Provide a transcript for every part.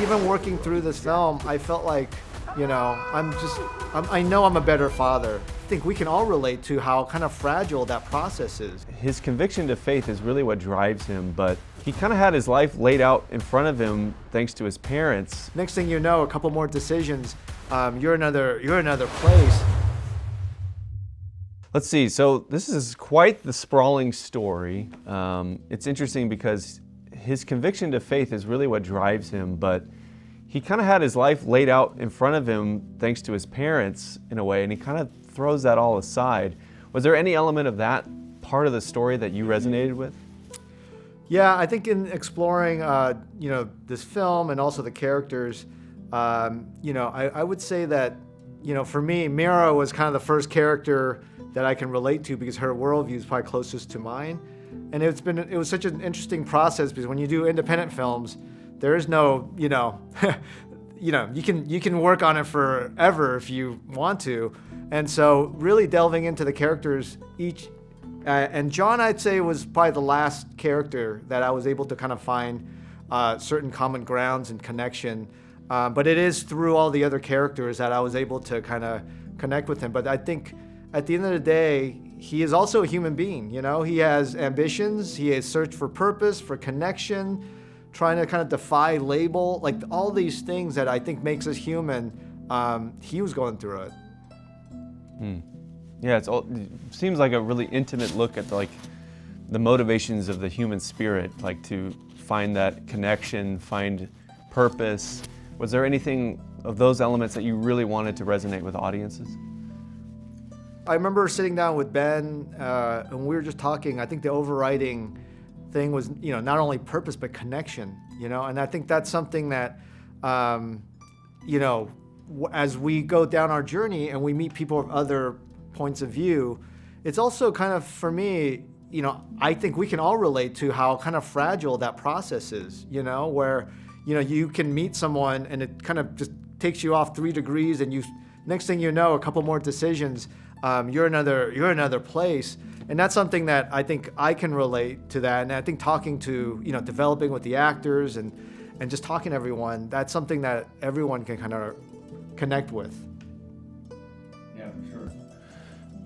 even working through this film, I felt like, I know I'm a better father. I think we can all relate to how kind of fragile that process is. His conviction to faith is really what drives him, but he kind of had his life laid out in front of him thanks to his parents. Next thing you know, a couple more decisions, you're another place. Let's see, so this is quite the sprawling story. It's interesting because his conviction to faith is really what drives him, but he kind of had his life laid out in front of him thanks to his parents in a way, and he kind of throws that all aside. Was there any element of that part of the story that you resonated with? Yeah, I think in exploring, this film and also the characters, I would say that, for me, Mira was kind of the first character that I can relate to because her worldview is probably closest to mine. And it was such an interesting process because when you do independent films, there is no, you can work on it forever if you want to. And so really delving into the characters and John, I'd say, was probably the last character that I was able to kind of find certain common grounds and connection. But it is through all the other characters that I was able to kind of connect with him. But I think at the end of the day, he is also a human being. He has ambitions. He has searched for purpose, for connection, trying to kind of defy label, like all these things that I think makes us human. He was going through it. Yeah, it seems like a really intimate look at the motivations of the human spirit, like to find that connection, find purpose. Was there anything of those elements that you really wanted to resonate with audiences? I remember sitting down with Ben and we were just talking. I think the overriding thing was, not only purpose but connection, and I think that's something that, as we go down our journey and we meet people of other points of view, it's also kind of, for me, I think we can all relate to how kind of fragile that process is, where, you can meet someone and it kind of just takes you off 3 degrees and next thing you know, a couple more decisions, you're another place. And that's something that I think I can relate to that. And I think talking to, developing with the actors and just talking to everyone, that's something that everyone can kind of connect with. Yeah, for sure.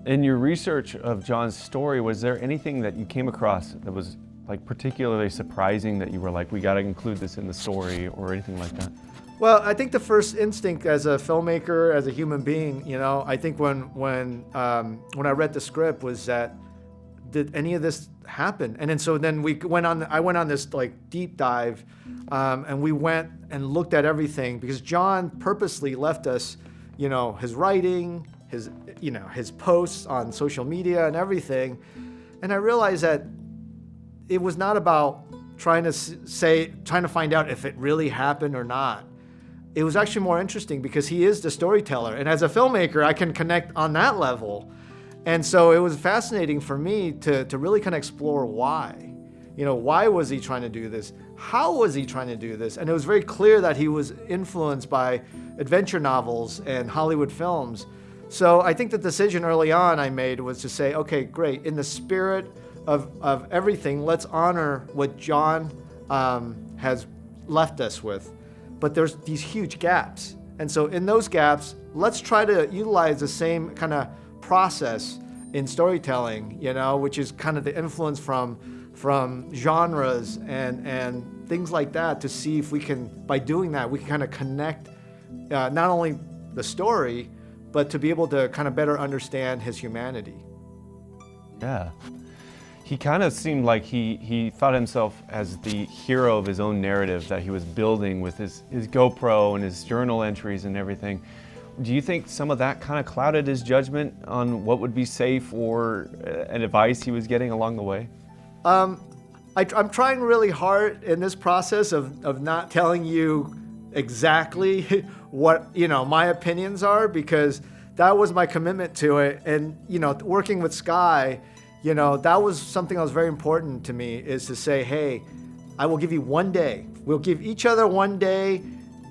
In your research of John's story, was there anything that you came across that was particularly surprising that you were like, we got to include this in the story, or anything like that? Well, I think the first instinct as a filmmaker, as a human being, I think when I read the script was that, did any of this happen? And then I went on this deep dive, and we went and looked at everything because John purposely left us, his writing, his posts on social media and everything. And I realized that it was not about trying to find out if it really happened or not. It was actually more interesting because he is the storyteller. And as a filmmaker, I can connect on that level. And so it was fascinating for me to really kind of explore why. Why was he trying to do this? How was he trying to do this? And it was very clear that he was influenced by adventure novels and Hollywood films. So I think the decision early on I made was to say, okay, great. In the spirit of everything, let's honor what John has left us with. But there's these huge gaps. And so in those gaps, let's try to utilize the same kind of process in storytelling, which is kind of the influence from genres and things like that, to see if we can, by doing that, we can kind of connect not only the story, but to be able to kind of better understand his humanity. Yeah. He kind of seemed like he thought himself as the hero of his own narrative that he was building with his GoPro and his journal entries and everything. Do you think some of that kind of clouded his judgment on what would be safe or an advice he was getting along the way? I'm trying really hard in this process of not telling you exactly what my opinions are, because that was my commitment to it. And working with Sky, that was something that was very important to me, is to say, hey, I will give you 1 day. We'll give each other 1 day.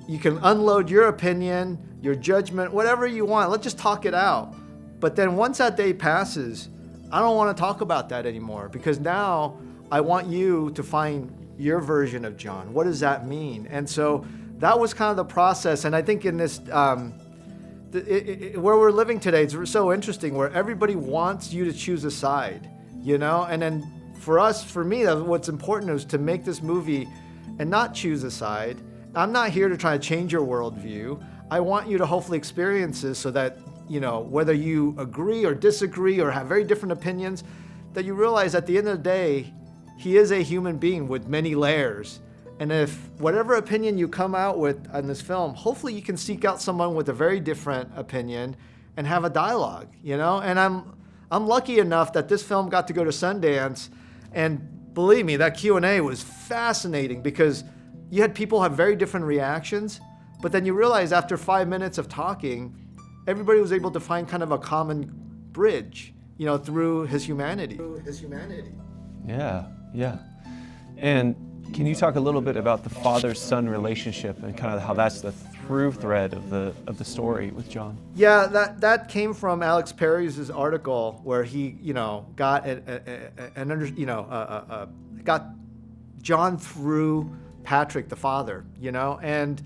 You can unload your opinion, your judgment, whatever you want. Let's just talk it out. But then once that day passes, I don't want to talk about that anymore, because now I want you to find your version of John. What does that mean? And so that was kind of the process. And I think in this, where we're living today, it's so interesting where everybody wants you to choose a side, you know? And then for me, what's important is to make this movie and not choose a side. I'm not here to try to change your worldview. I want you to hopefully experience this so that, you know, whether you agree or disagree or have very different opinions, that you realize at the end of the day, he is a human being with many layers. And if whatever opinion you come out with on this film, hopefully you can seek out someone with a very different opinion and have a dialogue, you know? And I'm lucky enough that this film got to go to Sundance, and believe me, that Q&A was fascinating because you had people have very different reactions, but then you realize after 5 minutes of talking, everybody was able to find kind of a common bridge, you know, through his humanity. Yeah, yeah. And can you talk a little bit about the father-son relationship and kind of how that's the through thread of the story with John? Yeah, that came from Alex Perry's article where he, you know, got got John through Patrick, the father, you know, and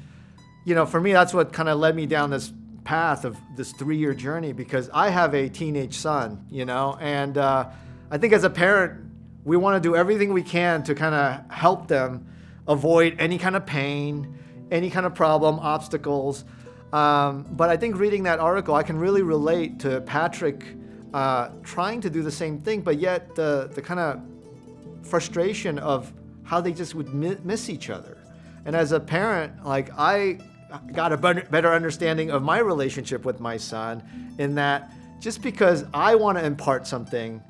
you know, for me, that's what kind of led me down this path of this 3-year journey, because I have a teenage son, you know, and I think as a parent, we want to do everything we can to kind of help them avoid any kind of pain, any kind of problem, obstacles. But I think reading that article, I can really relate to Patrick trying to do the same thing, but yet the kind of frustration of how they just would miss each other. And as a parent, like I got a better understanding of my relationship with my son, in that just because I want to impart something,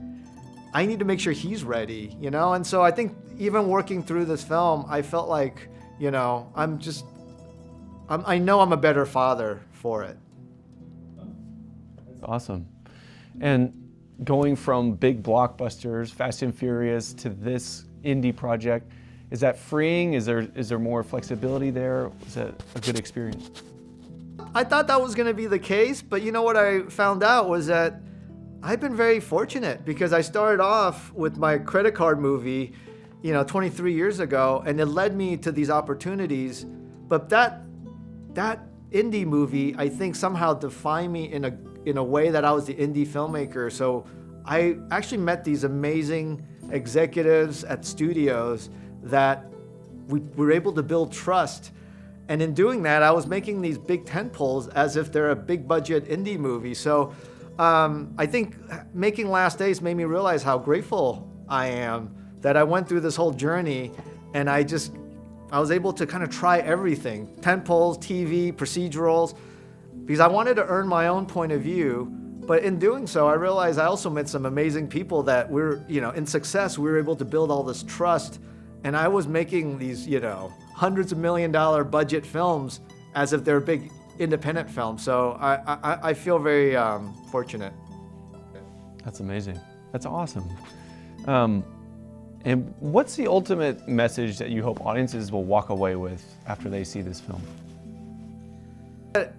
I need to make sure he's ready, you know? And so I think even working through this film, I felt like, you know, I know I'm a better father for it. Awesome. And going from big blockbusters, Fast and Furious, to this indie project, is that freeing? Is there more flexibility there? Was that a good experience? I thought that was going to be the case, but you know what I found out was that I've been very fortunate, because I started off with my credit card movie, you know, 23 years ago, and it led me to these opportunities. But that indie movie, I think, somehow defined me in a way that I was the indie filmmaker. So I actually met these amazing executives at studios that we were able to build trust. And in doing that, I was making these big tentpoles as if they're a big budget indie movie. So I think making Last Days made me realize how grateful I am that I went through this whole journey, and I was able to kind of try everything, tentpoles, TV, procedurals, because I wanted to earn my own point of view. But in doing so, I realized I also met some amazing people that in success, we were able to build all this trust. And I was making these, you know, hundreds of $1 million budget films as if they're big independent films. So I feel very fortunate. That's amazing. That's awesome. And what's the ultimate message that you hope audiences will walk away with after they see this film?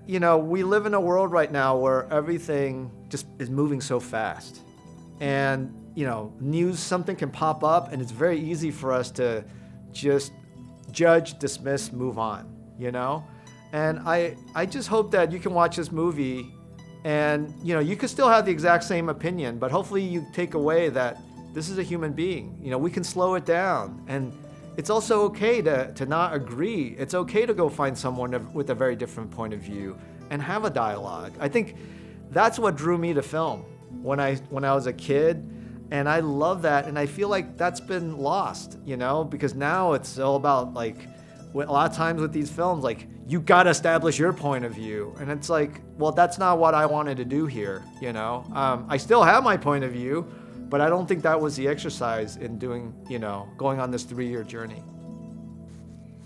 You know, we live in a world right now where everything just is moving so fast. And, you know, something can pop up, and it's very easy for us to just judge, dismiss, move on, you know? And I just hope that you can watch this movie and, you know, you could still have the exact same opinion, but hopefully you take away that this is a human being. You know, we can slow it down. And it's also okay to not agree. It's okay to go find someone with a very different point of view and have a dialogue. I think that's what drew me to film when I was a kid. And I love that. And I feel like that's been lost, you know, because now it's all about, like, a lot of times with these films, like, you got to establish your point of view. And it's like, well, that's not what I wanted to do here, you know. I still have my point of view, but I don't think that was the exercise in doing, you know, going on this 3-year journey.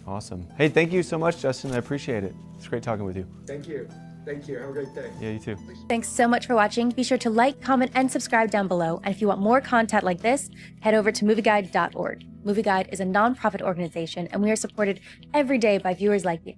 Awesome. Hey, thank you so much, Justin. I appreciate it. It's great talking with you. Thank you. Thank you. Have a great day. Yeah, you too. Thanks so much for watching. Be sure to like, comment, and subscribe down below. And if you want more content like this, head over to movieguide.org. Movieguide is a nonprofit organization, and we are supported every day by viewers like you.